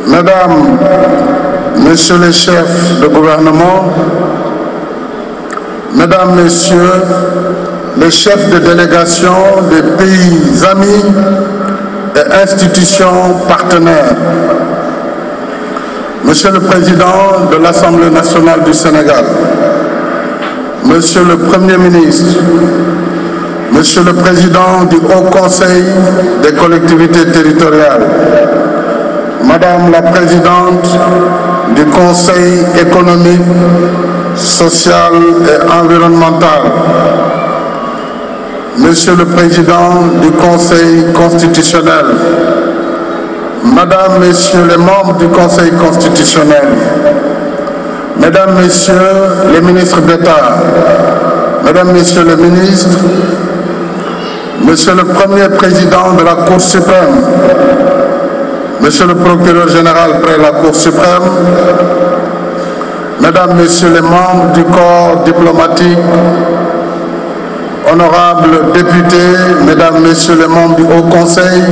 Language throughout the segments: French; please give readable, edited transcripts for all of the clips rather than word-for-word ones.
Mesdames, Messieurs les chefs de gouvernement, Mesdames, Messieurs les chefs de délégation des pays amis et institutions partenaires, Monsieur le Président de l'Assemblée nationale du Sénégal, Monsieur le Premier ministre, Monsieur le Président du Haut Conseil des collectivités territoriales, Madame la Présidente du Conseil économique, social et environnemental, Monsieur le Président du Conseil constitutionnel, Madame, Messieurs les membres du Conseil constitutionnel, Mesdames, Messieurs les ministres d'État, Mesdames, Messieurs les ministres, Monsieur le Premier Président de la Cour suprême, Monsieur le Procureur général près la Cour suprême, Mesdames, Messieurs les membres du corps diplomatique, honorables députés, Mesdames, Messieurs les membres du Haut Conseil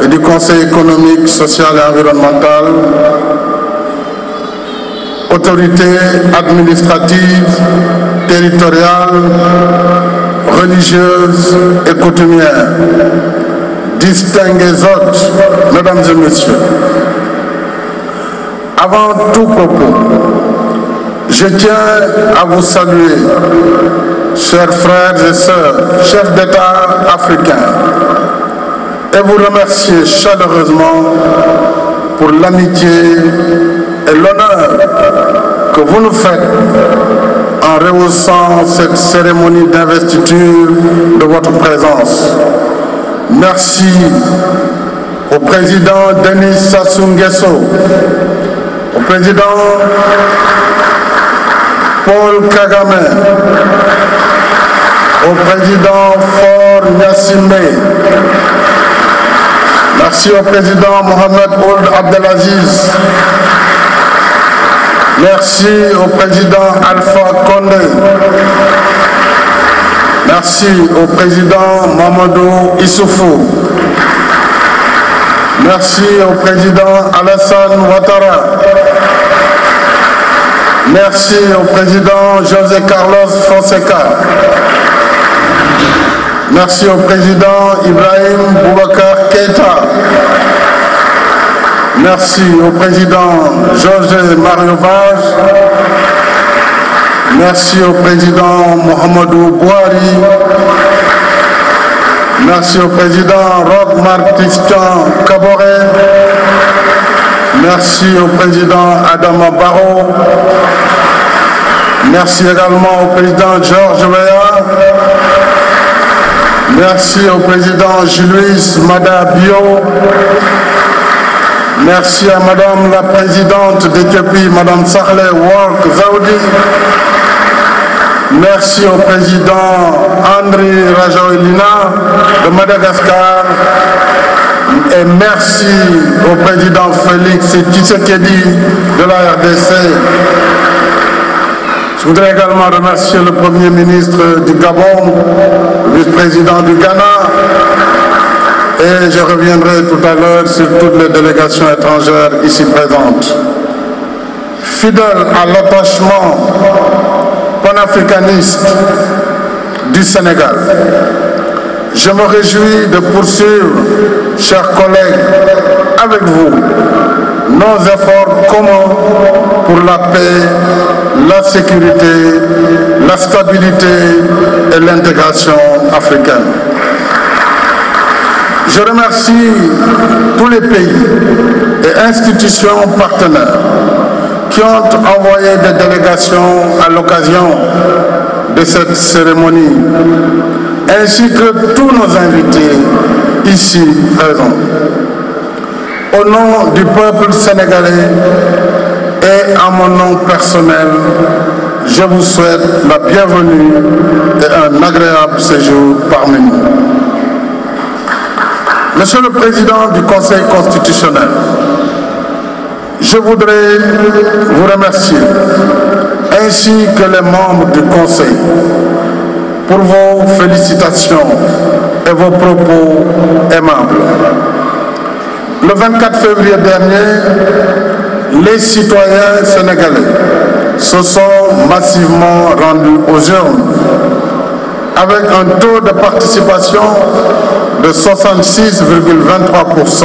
et du Conseil économique, social et environnemental, autorités administratives, territoriales, religieuses et coutumières, distingués hôtes, Mesdames et Messieurs, avant tout propos, je tiens à vous saluer, chers frères et sœurs, chefs d'État africains, et vous remercier chaleureusement pour l'amitié et l'honneur que vous nous faites en rehaussant cette cérémonie d'investiture de votre présence. Merci au président Denis Sassou Nguesso, au président Paul Kagame, au président Faure Gnassingbé, merci au président Mohamed Ould Abdelaziz, merci au président Alpha Condé, merci au président Mamadou Issoufou, merci au président Alassane Ouattara, merci au président José Carlos Fonseca, merci au président Ibrahim Boubacar Keïta, merci au président Jorge Mario Vaz, merci au président Mohamedou Bouhari, merci au président Roch Marc Christian Kaboré, merci au président Adama Barrow, merci également au président Georges Weah, merci au président Julius Mada Bio, merci à Madame la Présidente d'Éthiopie, Madame Sahle Work Zaoudi, merci au président Andry Rajoelina de Madagascar et merci au président Félix Tshisekedi de la RDC. Je voudrais également remercier le Premier ministre du Gabon, le vice-président du Ghana, et je reviendrai tout à l'heure sur toutes les délégations étrangères ici présentes. Fidèle à l'attachement panafricaniste du Sénégal, je me réjouis de poursuivre, chers collègues, avec vous, nos efforts communs pour la paix, la sécurité, la stabilité et l'intégration africaine. Je remercie tous les pays et institutions partenaires qui ont envoyé des délégations à l'occasion de cette cérémonie, ainsi que tous nos invités ici présents. Au nom du peuple sénégalais et à mon nom personnel, je vous souhaite la bienvenue et un agréable séjour parmi nous. Monsieur le Président du Conseil constitutionnel, je voudrais vous remercier, ainsi que les membres du Conseil, pour vos félicitations et vos propos aimables. Le 24 février dernier, les citoyens sénégalais se sont massivement rendus aux urnes avec un taux de participation de 66,23%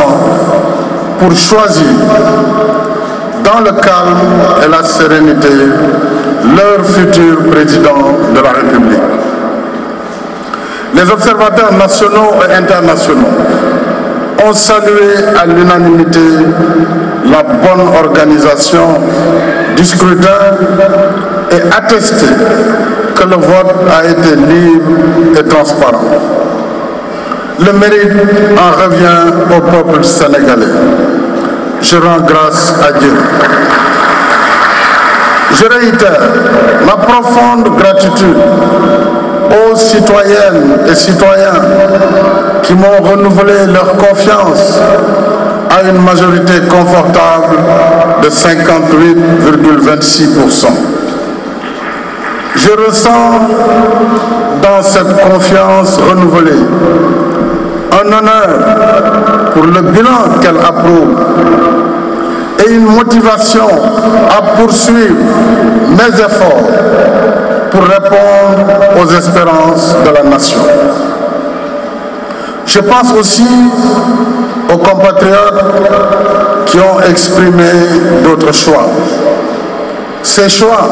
pour choisir, dans le calme et la sérénité, leur futur président de la République. Les observateurs nationaux et internationaux ont salué à l'unanimité la bonne organisation du scrutin et attesté que le vote a été libre et transparent. Le mérite en revient au peuple sénégalais. Je rends grâce à Dieu. Je réitère ma profonde gratitude aux citoyennes et citoyens qui m'ont renouvelé leur confiance à une majorité confortable de 58,26%. Je ressens dans cette confiance renouvelée un honneur pour le bilan qu'elle approuve et une motivation à poursuivre mes efforts pour répondre aux espérances de la nation. Je pense aussi aux compatriotes qui ont exprimé d'autres choix. Ces choix,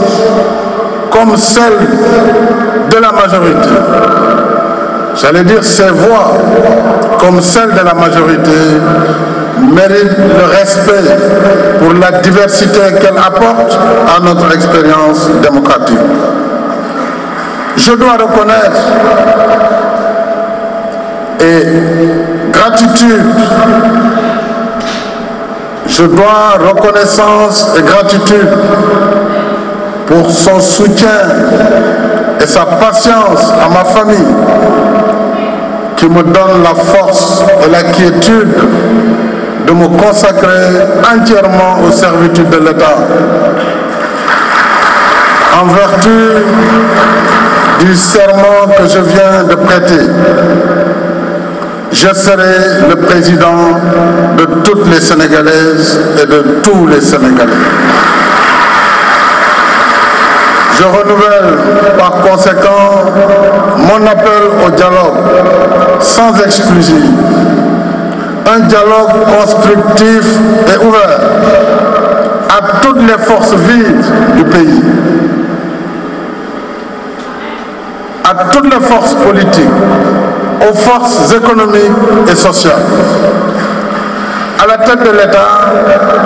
comme celles de la majorité, j'allais dire ces voix, comme celles de la majorité, méritent le respect pour la diversité qu'elle apporte à notre expérience démocratique. Je dois reconnaître et gratitude, je dois reconnaissance et gratitude pour son soutien et sa patience à ma famille qui me donne la force et la quiétude de me consacrer entièrement aux servitudes de l'État. En vertu du serment que je viens de prêter, je serai le président de toutes les Sénégalaises et de tous les Sénégalais. Je renouvelle par conséquent mon appel au dialogue sans exclusive, un dialogue constructif et ouvert à toutes les forces vives du pays, à toutes les forces politiques, aux forces économiques et sociales. À la tête de l'État,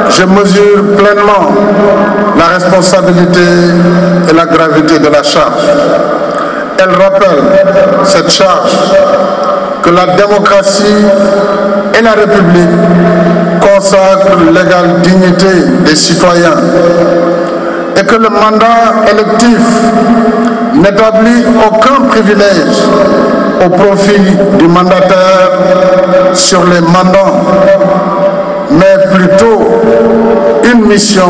je mesure pleinement la responsabilité et la gravité de la charge. Elle rappelle, cette charge, que la démocratie et la République consacrent l'égale dignité des citoyens et que le mandat électif n'établit aucun privilège au profit du mandataire sur les mandants, mais plutôt une mission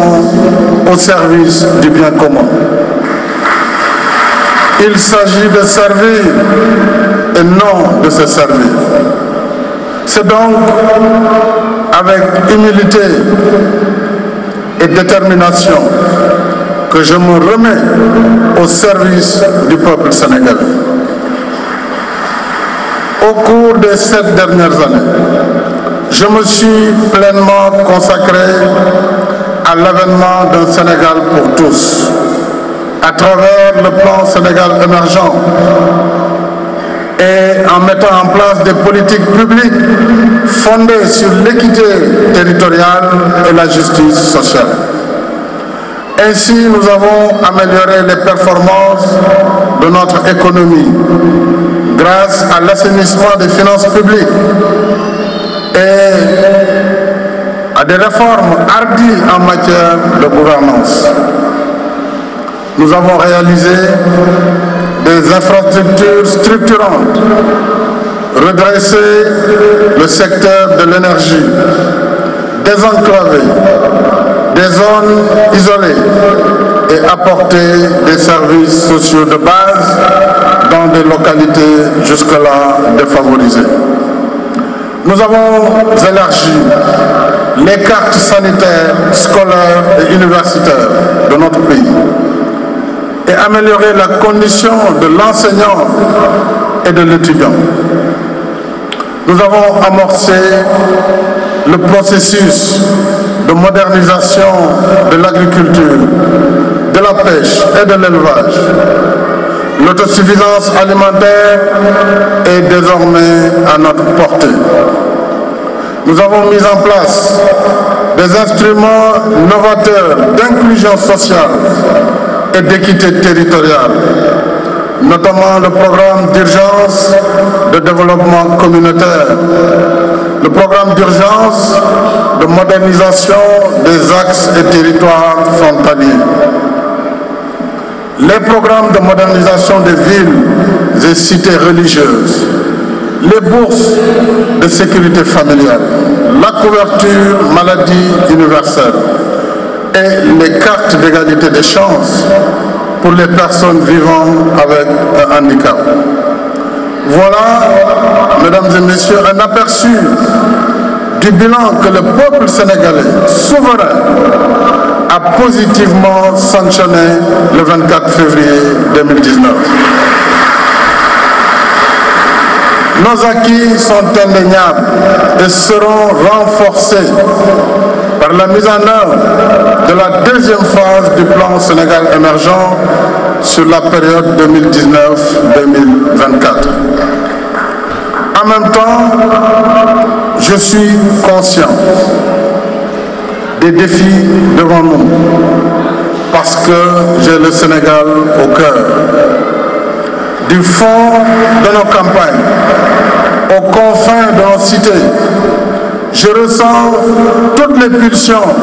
au service du bien commun. Il s'agit de servir et non de se servir. C'est donc avec humilité et détermination que je me remets au service du peuple sénégalais. Au cours des 7 dernières années, je me suis pleinement consacré à l'avènement d'un Sénégal pour tous, à travers le plan Sénégal émergent et en mettant en place des politiques publiques fondées sur l'équité territoriale et la justice sociale. Ainsi, nous avons amélioré les performances de notre économie grâce à l'assainissement des finances publiques et à des réformes hardies en matière de gouvernance. Nous avons réalisé des infrastructures structurantes, redressé le secteur de l'énergie, désenclavé des zones isolées et apporté des services sociaux de base dans des localités jusque-là défavorisées. Nous avons élargi les cartes sanitaires, scolaires et universitaires de notre pays et amélioré la condition de l'enseignant et de l'étudiant. Nous avons amorcé le processus de modernisation de l'agriculture, de la pêche et de l'élevage. L'autosuffisance alimentaire est désormais à notre portée. Nous avons mis en place des instruments novateurs d'inclusion sociale et d'équité territoriale, notamment le programme d'urgence de développement communautaire, le programme d'urgence de modernisation des axes et territoires frontaliers, les programmes de modernisation des villes et cités religieuses, les bourses de sécurité familiale, la couverture maladie universelle et les cartes d'égalité des chances pour les personnes vivant avec un handicap. Voilà, mesdames et messieurs, un aperçu du bilan que le peuple sénégalais, souverain, a positivement sanctionné le 24 février 2019. Nos acquis sont indéniables et seront renforcés par la mise en œuvre de la deuxième phase du plan Sénégal émergent sur la période 2019-2024. En même temps, je suis conscient des défis devant nous parce que j'ai le Sénégal au cœur. Du fond de nos campagnes, aux confins de nos cités, je ressens toutes les pulsions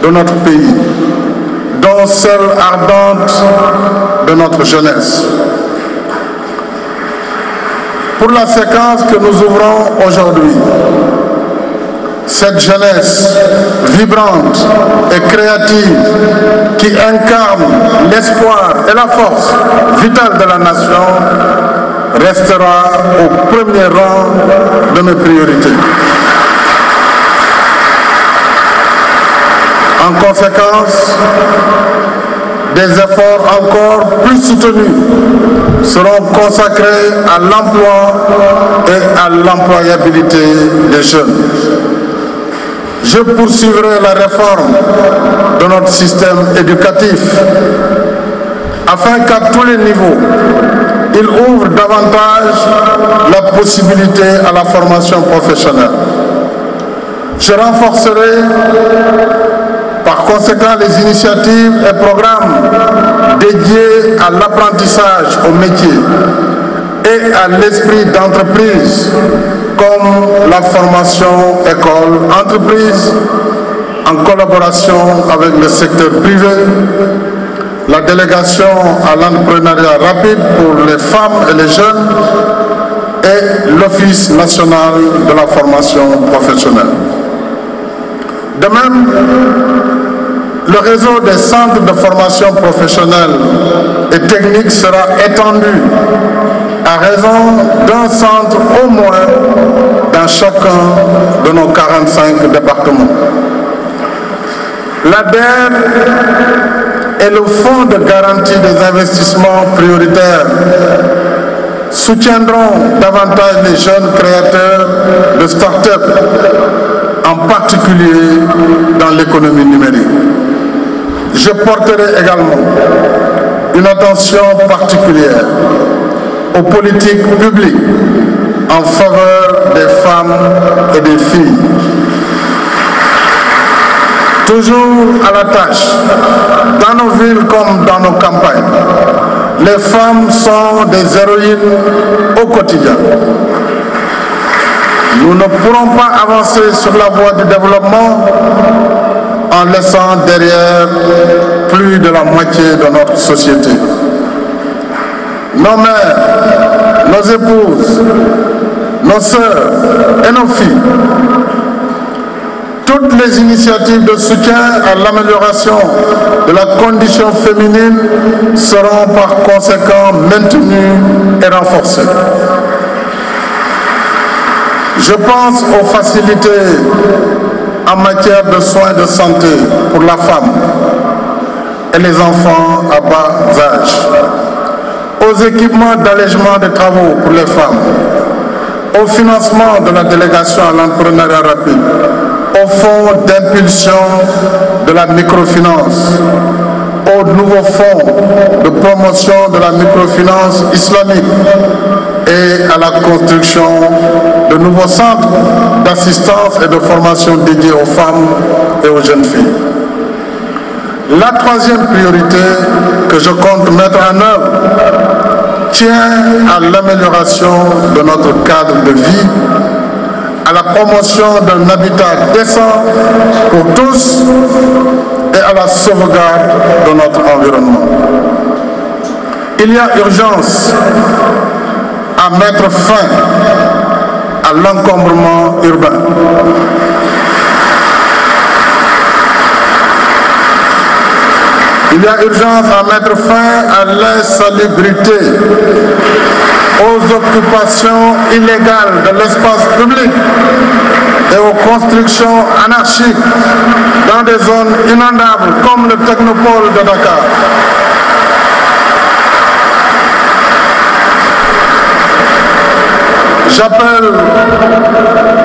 de notre pays, dont celle ardente de notre jeunesse. Pour la séquence que nous ouvrons aujourd'hui, cette jeunesse vibrante et créative qui incarne l'espoir et la force vitale de la nation restera au premier rang de mes priorités. En conséquence, des efforts encore plus soutenus seront consacrés à l'emploi et à l'employabilité des jeunes. Je poursuivrai la réforme de notre système éducatif afin qu'à tous les niveaux, il ouvre davantage la possibilité à la formation professionnelle. Je renforcerai par conséquent les initiatives et programmes dédiés à l'apprentissage au métier et à l'esprit d'entreprise, comme la formation école-entreprise, en collaboration avec le secteur privé, la délégation à l'entrepreneuriat rapide pour les femmes et les jeunes et l'Office national de la formation professionnelle. De même, le réseau des centres de formation professionnelle et technique sera étendu à raison d'un centre au moins dans chacun de nos 45 départements. L'ADER et le Fonds de garantie des investissements prioritaires soutiendront davantage les jeunes créateurs de start-up, en particulier dans l'économie numérique. Je porterai également une attention particulière aux politiques publiques en faveur des femmes et des filles. Toujours à la tâche, dans nos villes comme dans nos campagnes, les femmes sont des héroïnes au quotidien. Nous ne pourrons pas avancer sur la voie du développement en laissant derrière plus de la moitié de notre société. Nos mères, nos épouses, nos sœurs et nos filles. Toutes les initiatives de soutien à l'amélioration de la condition féminine seront par conséquent maintenues et renforcées. Je pense aux facilités en matière de soins de santé pour la femme et les enfants à bas âge, aux équipements d'allègement des travaux pour les femmes, au financement de la délégation à l'entrepreneuriat rapide, au fonds d'impulsion de la microfinance, au nouveau fonds de promotion de la microfinance islamique et à la construction de nouveaux centres d'assistance et de formation dédiés aux femmes et aux jeunes filles. La troisième priorité que je compte mettre en œuvre tient à l'amélioration de notre cadre de vie, à la promotion d'un habitat décent pour tous et à la sauvegarde de notre environnement. Il y a urgence à mettre fin à l'encombrement urbain. Il y a urgence à mettre fin à l'insalubrité, aux occupations illégales de l'espace public et aux constructions anarchiques dans des zones inondables comme le technopole de Dakar. J'appelle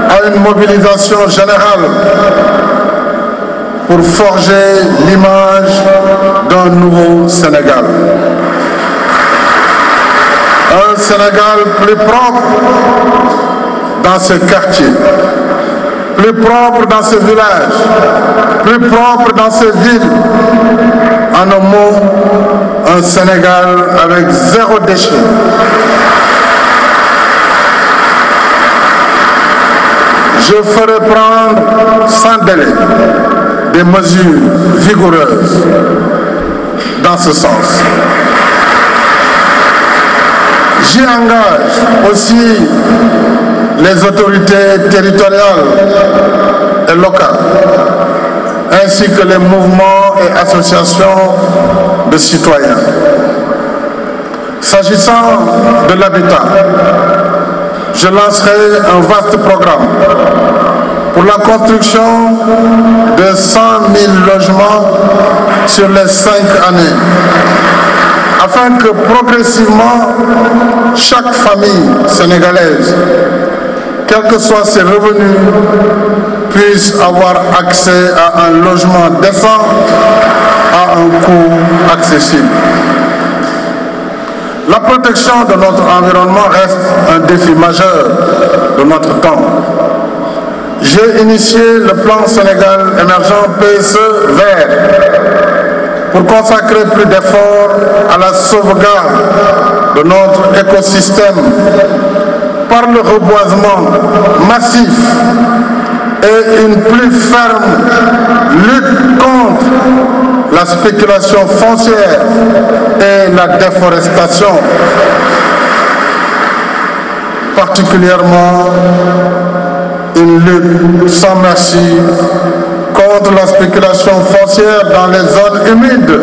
à une mobilisation générale pour forger l'image d'un nouveau Sénégal. Un Sénégal plus propre dans ce quartier, plus propre dans ce village, plus propre dans ces villes. En un mot, un Sénégal avec zéro déchet. Je ferai prendre sans délai des mesures vigoureuses dans ce sens. J'y engage aussi les autorités territoriales et locales, ainsi que les mouvements et associations de citoyens. S'agissant de l'habitat, je lancerai un vaste programme pour la construction de 100 000 logements sur les 5 années, afin que progressivement, chaque famille sénégalaise, quels que soient ses revenus, puisse avoir accès à un logement décent à un coût accessible. La protection de notre environnement reste un défi majeur de notre temps. J'ai initié le plan Sénégal émergent PSE vert pour consacrer plus d'efforts à la sauvegarde de notre écosystème par le reboisement massif et une plus ferme lutte contre la spéculation foncière et la déforestation, particulièrement une lutte sans merci contre la spéculation foncière dans les zones humides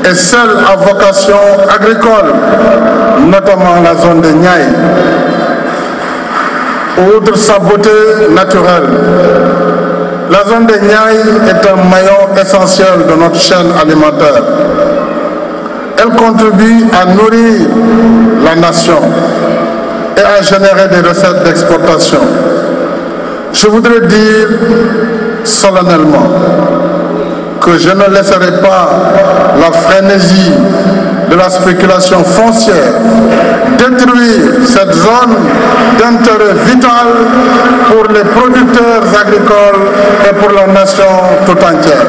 et celles à vocation agricole, notamment la zone de Niayes. Outre sa beauté naturelle, la zone de Niayes est un maillon essentiel de notre chaîne alimentaire. Elle contribue à nourrir la nation et à générer des recettes d'exportation. Je voudrais dire solennellement que je ne laisserai pas la frénésie de la spéculation foncière détruire cette zone d'intérêt vital pour les producteurs agricoles et pour la nation tout entière.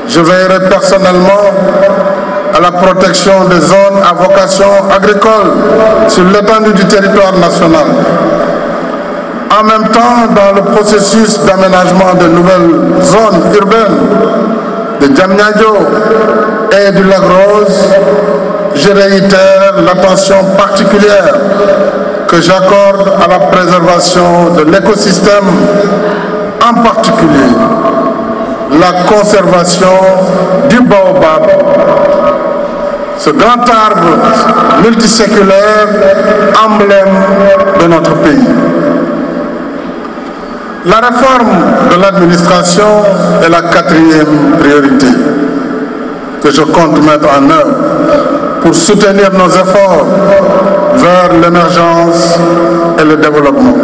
Je veillerai personnellement à la protection des zones à vocation agricole sur l'étendue du territoire national. En même temps, dans le processus d'aménagement de nouvelles zones urbaines de Diamniadio et du Lac Rose, je réitère l'attention particulière que j'accorde à la préservation de l'écosystème, en particulier la conservation du baobab ce grand arbre multiséculaire, emblème de notre pays. La réforme de l'administration est la 4e priorité que je compte mettre en œuvre pour soutenir nos efforts vers l'émergence et le développement.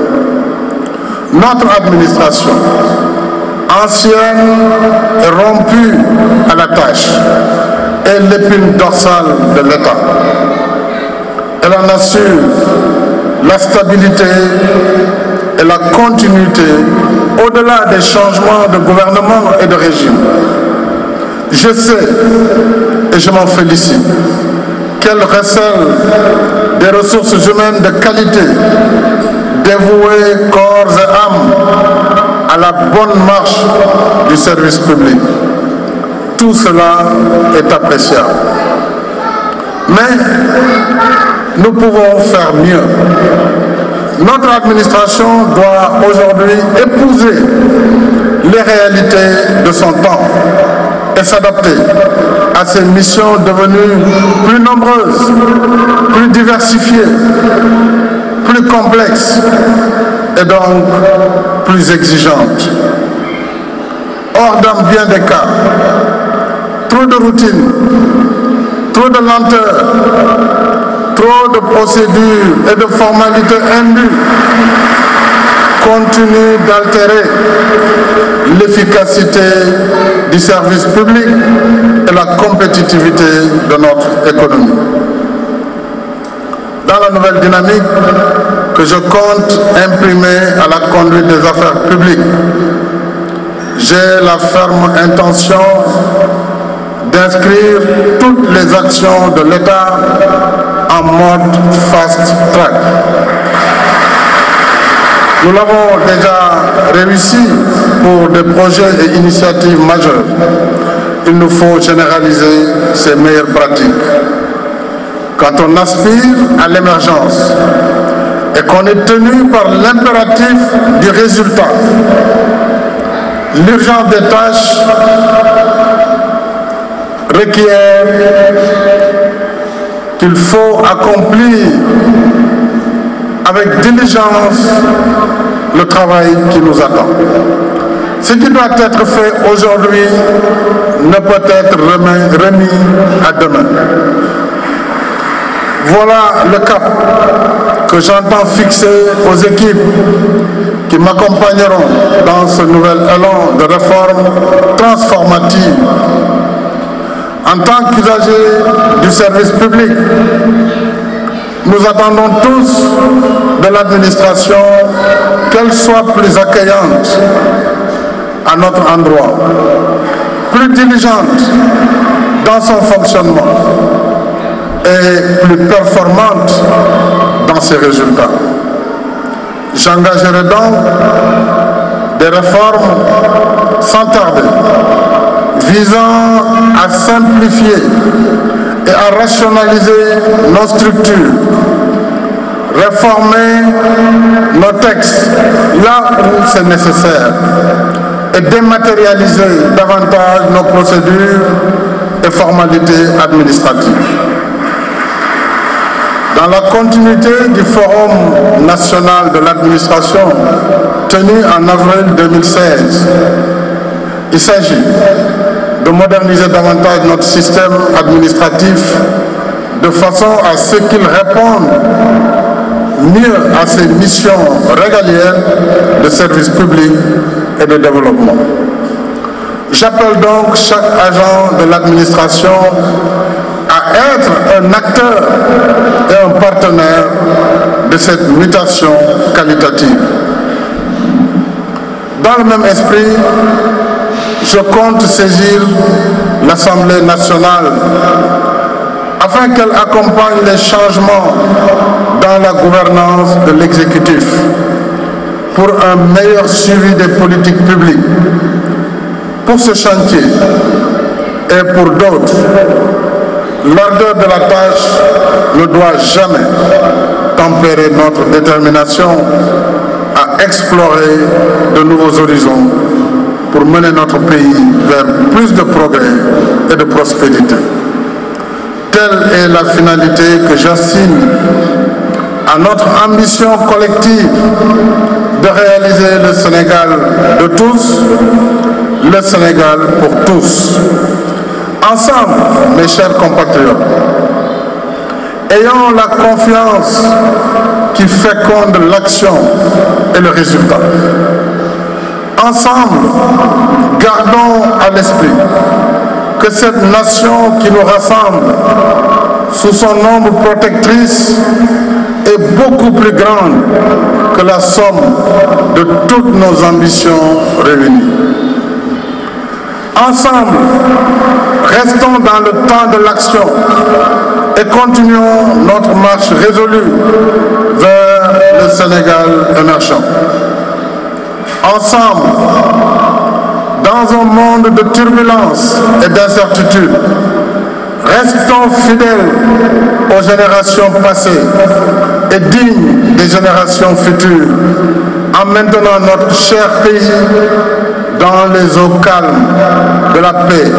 Notre administration, ancienne et rompue à la tâche, est l'épine dorsale de l'État. Elle en assure la stabilité et la continuité au-delà des changements de gouvernement et de régime. Je sais, et je m'en félicite, qu'elle recèle des ressources humaines de qualité, dévouées corps et âme à la bonne marche du service public. Tout cela est appréciable. Mais nous pouvons faire mieux. Notre administration doit aujourd'hui épouser les réalités de son temps et s'adapter à ces missions devenues plus nombreuses, plus diversifiées, plus complexes et donc plus exigeantes. Or, dans bien des cas, trop de routine, trop de lenteur, trop de procédures et de formalités indues continuent d'altérer l'efficacité du service public et la compétitivité de notre économie. Dans la nouvelle dynamique que je compte imprimer à la conduite des affaires publiques, j'ai la ferme intention d'inscrire toutes les actions de l'État en mode fast track. Nous l'avons déjà réussi pour des projets et initiatives majeures. Il nous faut généraliser ces meilleures pratiques. Quand on aspire à l'émergence et qu'on est tenu par l'impératif du résultat, l'urgence des tâches requiert qu'il faut accomplir avec diligence le travail qui nous attend. Ce qui doit être fait aujourd'hui ne peut être remis à demain. Voilà le cap que j'entends fixer aux équipes qui m'accompagneront dans ce nouvel élan de réforme transformative. En tant qu'usagers du service public, nous attendons tous de l'administration qu'elle soit plus accueillante à notre endroit, plus diligente dans son fonctionnement et plus performante dans ses résultats. J'engagerai donc des réformes sans tarder, visant à simplifier et à rationaliser nos structures, réformer nos textes là où c'est nécessaire et dématérialiser davantage nos procédures et formalités administratives. Dans la continuité du Forum national de l'administration tenu en avril 2016, il s'agit de moderniser davantage notre système administratif de façon à ce qu'il réponde mieux à ses missions régaliennes de service public et de développement. J'appelle donc chaque agent de l'administration à être un acteur et un partenaire de cette mutation qualitative. Dans le même esprit, je compte saisir l'Assemblée nationale afin qu'elle accompagne les changements dans la gouvernance de l'exécutif pour un meilleur suivi des politiques publiques. Pour ce chantier et pour d'autres, l'ardeur de la tâche ne doit jamais tempérer notre détermination à explorer de nouveaux horizons pour mener notre pays vers plus de progrès et de prospérité. Telle est la finalité que j'assigne à notre ambition collective de réaliser le Sénégal de tous, le Sénégal pour tous. Ensemble, mes chers compatriotes, ayons la confiance qui féconde l'action et le résultat. Ensemble, gardons à l'esprit que cette nation qui nous rassemble sous son ombre protectrice est beaucoup plus grande que la somme de toutes nos ambitions réunies. Ensemble, restons dans le temps de l'action et continuons notre marche résolue vers le Sénégal émergent. Ensemble, dans un monde de turbulences et d'incertitudes, restons fidèles aux générations passées et dignes des générations futures en maintenant notre cher pays dans les eaux calmes de la paix,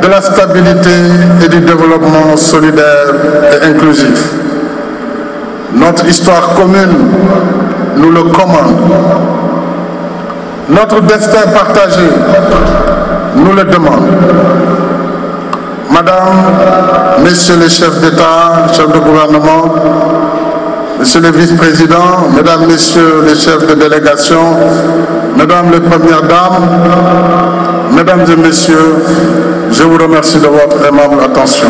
de la stabilité et du développement solidaire et inclusif. Notre histoire commune nous le commande. Notre destin partagé nous le demande. Madame, Messieurs les chefs d'État, chefs de gouvernement, Messieurs les vice-présidents, Mesdames, Messieurs les chefs de délégation, Mesdames les premières dames, Mesdames et Messieurs, je vous remercie de votre aimable attention.